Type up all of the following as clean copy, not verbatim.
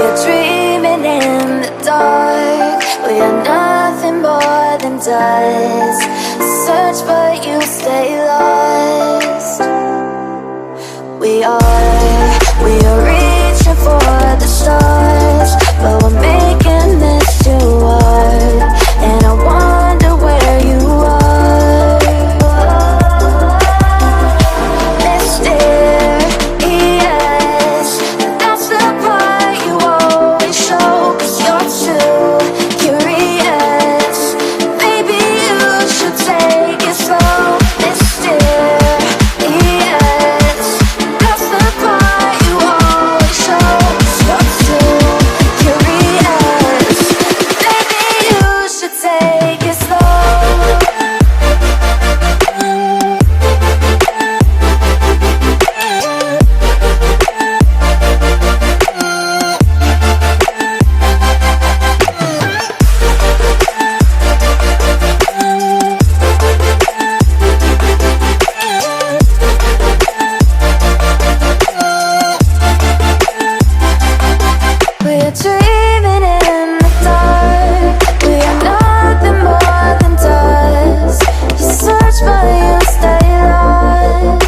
We're dreaming in the dark. We are nothing more than dust. Search but you stay lost. We are reaching for the stars, but we're making this too hard. And I wonder where you are. Mysterious, that's the part you always show. 'Cause you're too curious. Maybe you should take it slow. Mysterious, that's the part you always show. 'Cause you're too curious. Maybe you should take it slow. We're dreaming in the dark. We are nothing more than dust. You search but you stay lost.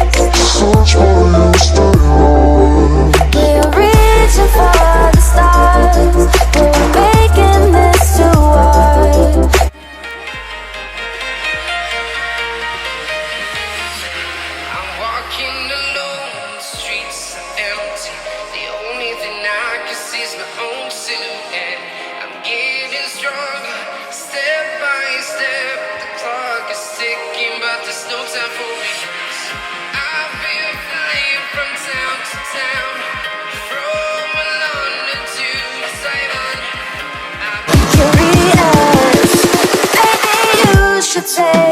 We are reaching for the stars, but we're making this too hard. I'm walking alone, the streets are empty. The only thing I can see is my own silhouette. I'm getting stronger, step by step. The clock is ticking, but there's no time for regrets. I've been flying from town to town, from London to Taiwan. Curious, maybe you should take